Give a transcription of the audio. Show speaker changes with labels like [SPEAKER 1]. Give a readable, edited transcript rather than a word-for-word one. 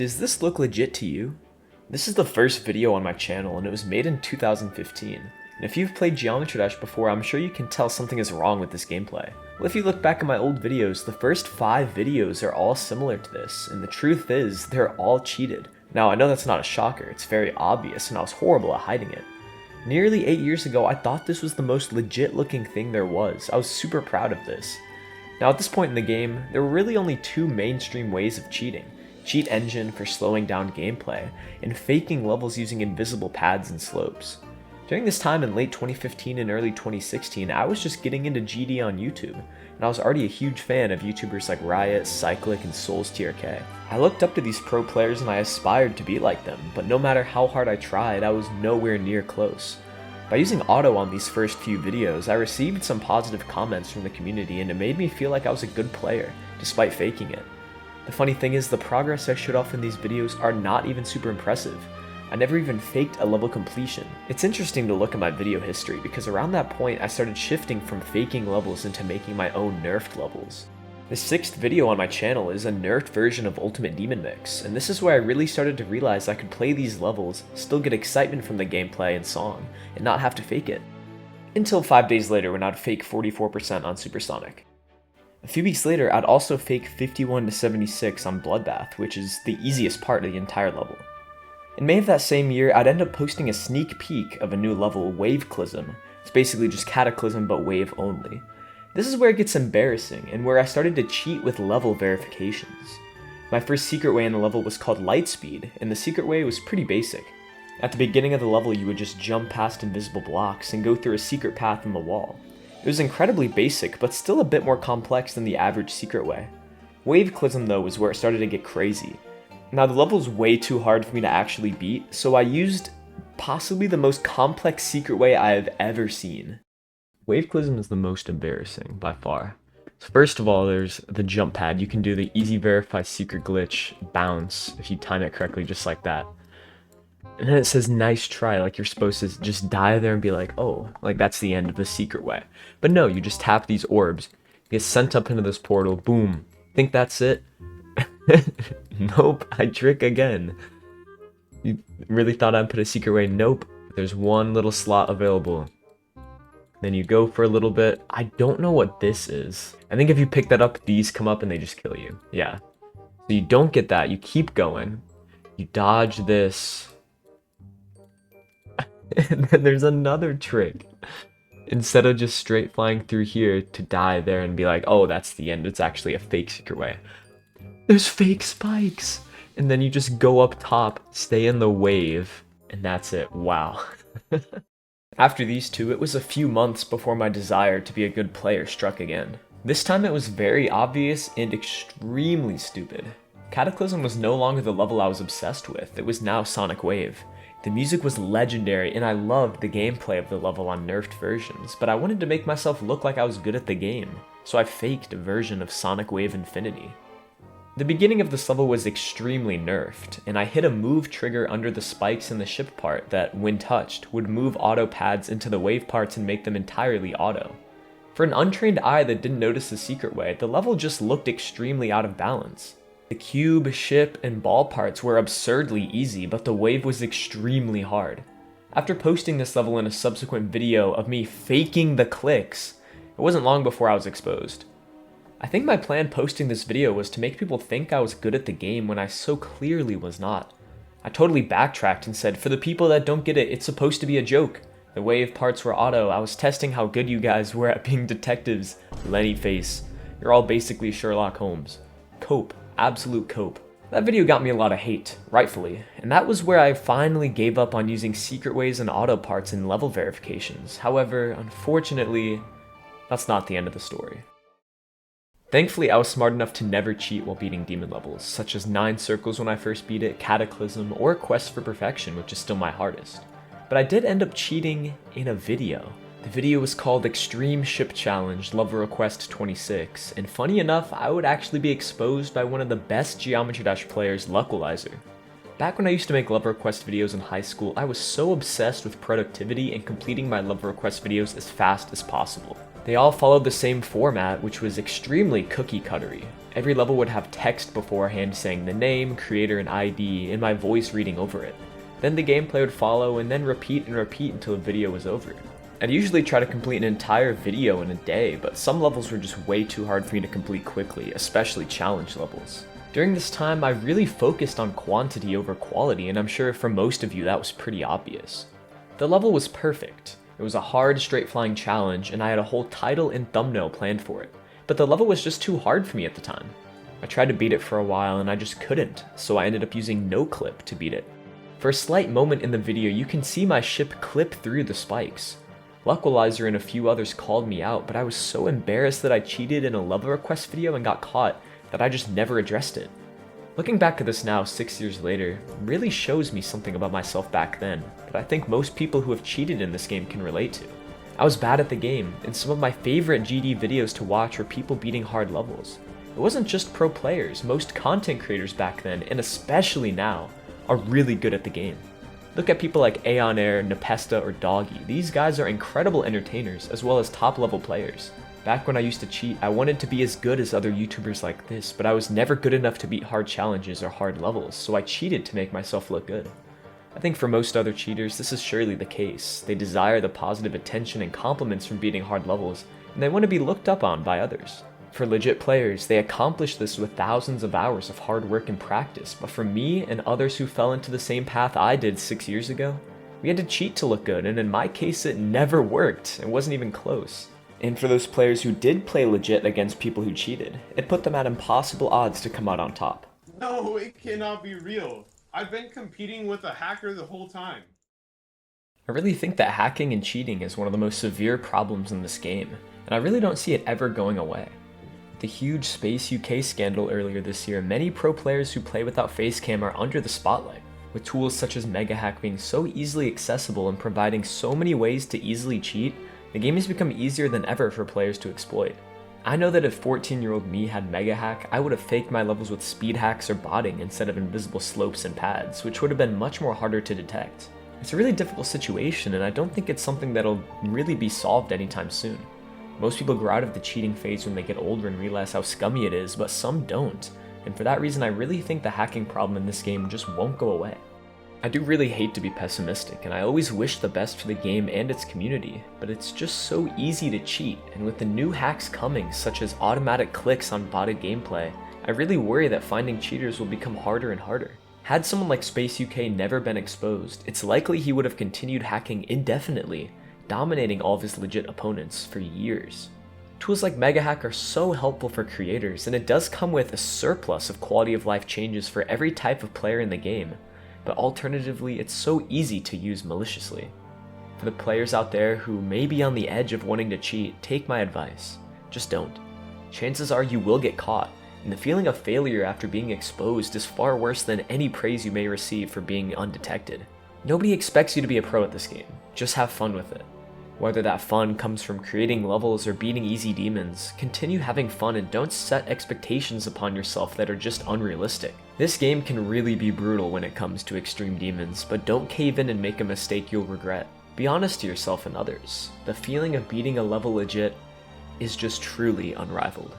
[SPEAKER 1] Does this look legit to you? This is the first video on my channel and it was made in 2015. And if you've played Geometry Dash before, I'm sure you can tell something is wrong with this gameplay. Well, if you look back at my old videos, the first 5 videos are all similar to this, and the truth is, they're all cheated. Now, I know that's not a shocker, it's very obvious, and I was horrible at hiding it. Nearly 8 years ago, I thought this was the most legit looking thing there was. I was super proud of this. Now, at this point in the game, there were really only 2 mainstream ways of cheating. Cheat engine for slowing down gameplay, and faking levels using invisible pads and slopes. During this time in late 2015 and early 2016, I was just getting into GD on YouTube, and I was already a huge fan of YouTubers like Riot, Cyclic, and Souls TRK. I looked up to these pro players and I aspired to be like them, but no matter how hard I tried, I was nowhere near close. By using auto on these first few videos, I received some positive comments from the community and it made me feel like I was a good player, despite faking it. The funny thing is, the progress I showed off in these videos are not even super impressive. I never even faked a level completion. It's interesting to look at my video history because around that point I started shifting from faking levels into making my own nerfed levels. The 6th video on my channel is a nerfed version of Ultimate Demon Mix, and this is where I really started to realize I could play these levels, still get excitement from the gameplay and song, and not have to fake it. Until 5 days later when I'd fake 44% on Supersonic. A few weeks later, I'd also fake 51 to 76 on Bloodbath, which is the easiest part of the entire level. In May of that same year, I'd end up posting a sneak peek of a new level, Cism. It's basically just Cataclysm but wave only. This is where it gets embarrassing, and where I started to cheat with level verifications. My first secret way in the level was called Lightspeed, and the secret way was pretty basic. At the beginning of the level, you would just jump past invisible blocks and go through a secret path in the wall. It was incredibly basic, but still a bit more complex than the average secret way. Cism though was where it started to get crazy. Now the level was way too hard for me to actually beat, so I used possibly the most complex secret way I have ever seen. Cism is the most embarrassing, by far. So first of all, there's the jump pad. You can do the easy verify secret glitch bounce if you time it correctly, just like that. And then it says nice try, like you're supposed to just die there and be like, oh, like that's the end of the secret way. But no, you just tap these orbs, get sent up into this portal, boom. Think that's it? Nope, I trick again. You really thought I'd put a secret way? Nope, there's one little slot available. Then you go for a little bit. I don't know what this is. I think if you pick that up, these come up and they just kill you. Yeah. So you don't get that, you keep going. You dodge this. And then there's another trick. Instead of just straight flying through here to die there and be like, oh, that's the end, it's actually a fake secret way. There's fake spikes! And then you just go up top, stay in the wave, and that's it. Wow. After these 2, it was a few months before my desire to be a good player struck again. This time it was very obvious and extremely stupid. Cataclysm was no longer the level I was obsessed with, it was now Sonic Wave. The music was legendary and I loved the gameplay of the level on nerfed versions, but I wanted to make myself look like I was good at the game, so I faked a version of Sonic Wave Infinity. The beginning of this level was extremely nerfed, and I hit a move trigger under the spikes in the ship part that, when touched, would move auto pads into the wave parts and make them entirely auto. For an untrained eye that didn't notice the secret way, the level just looked extremely out of balance. The cube, ship, and ball parts were absurdly easy, but the wave was extremely hard. After posting this level in a subsequent video of me faking the clicks, it wasn't long before I was exposed. I think my plan posting this video was to make people think I was good at the game when I so clearly was not. I totally backtracked and said, for the people that don't get it, it's supposed to be a joke. The wave parts were auto, I was testing how good you guys were at being detectives. Lenny face. You're all basically Sherlock Holmes. Cope. Absolute cope. That video got me a lot of hate, rightfully, and that was where I finally gave up on using secret ways and auto parts in level verifications. However, unfortunately, that's not the end of the story. Thankfully, I was smart enough to never cheat while beating demon levels, such as 9 Circles when I first beat it, Cataclysm, or Quest for Perfection, which is still my hardest. But I did end up cheating in a video. The video was called Extreme Ship Challenge Level Request 26, and funny enough, I would actually be exposed by one of the best Geometry Dash players, Luckalizer. Back when I used to make level request videos in high school, I was so obsessed with productivity and completing my level request videos as fast as possible. They all followed the same format, which was extremely cookie-cuttery. Every level would have text beforehand saying the name, creator, and ID, and my voice reading over it. Then the gameplay would follow, and then repeat and repeat until the video was over. I'd usually try to complete an entire video in a day, but some levels were just way too hard for me to complete quickly, especially challenge levels. During this time, I really focused on quantity over quality, and I'm sure for most of you that was pretty obvious. The level was perfect. It was a hard, straight-flying challenge, and I had a whole title and thumbnail planned for it. But the level was just too hard for me at the time. I tried to beat it for a while, and I just couldn't, so I ended up using no clip to beat it. For a slight moment in the video, you can see my ship clip through the spikes. Luckilizer and a few others called me out, but I was so embarrassed that I cheated in a level request video and got caught that I just never addressed it. Looking back at this now 6 years later really shows me something about myself back then that I think most people who have cheated in this game can relate to. I was bad at the game, and some of my favorite GD videos to watch were people beating hard levels. It wasn't just pro players, most content creators back then, and especially now, are really good at the game. Look at people like Aeon Air, Nepesta, or Doggy. These guys are incredible entertainers, as well as top level players. Back when I used to cheat, I wanted to be as good as other YouTubers like this, but I was never good enough to beat hard challenges or hard levels, so I cheated to make myself look good. I think for most other cheaters, this is surely the case. They desire the positive attention and compliments from beating hard levels, and they want to be looked up on by others. For legit players, they accomplish this with thousands of hours of hard work and practice, but for me and others who fell into the same path I did 6 years ago, we had to cheat to look good, and in my case it never worked. It wasn't even close. And for those players who did play legit against people who cheated, it put them at impossible odds to come out on top.
[SPEAKER 2] No, it cannot be real. I've been competing with a hacker the whole time.
[SPEAKER 1] I really think that hacking and cheating is one of the most severe problems in this game, and I really don't see it ever going away. The huge Space UK scandal earlier this year, many pro players who play without facecam are under the spotlight, with tools such as MegaHack being so easily accessible and providing so many ways to easily cheat. The game has become easier than ever for players to exploit. I know that if 14-year-old me had MegaHack, I would have faked my levels with speed hacks or botting instead of invisible slopes and pads, which would have been much more harder to detect. It's a really difficult situation, and I don't think it's something that'll really be solved anytime soon. Most people grow out of the cheating phase when they get older and realize how scummy it is, but some don't, and for that reason I really think the hacking problem in this game just won't go away. I do really hate to be pessimistic, and I always wish the best for the game and its community, but it's just so easy to cheat, and with the new hacks coming, such as automatic clicks on botted gameplay, I really worry that finding cheaters will become harder and harder. Had someone like Space UK never been exposed, it's likely he would have continued hacking indefinitely, dominating all of his legit opponents for years. Tools like MegaHack are so helpful for creators, and it does come with a surplus of quality of life changes for every type of player in the game, but alternatively it's so easy to use maliciously. For the players out there who may be on the edge of wanting to cheat, take my advice. Just don't. Chances are you will get caught, and the feeling of failure after being exposed is far worse than any praise you may receive for being undetected. Nobody expects you to be a pro at this game, just have fun with it. Whether that fun comes from creating levels or beating easy demons, continue having fun and don't set expectations upon yourself that are just unrealistic. This game can really be brutal when it comes to extreme demons, but don't cave in and make a mistake you'll regret. Be honest to yourself and others. The feeling of beating a level legit is just truly unrivaled.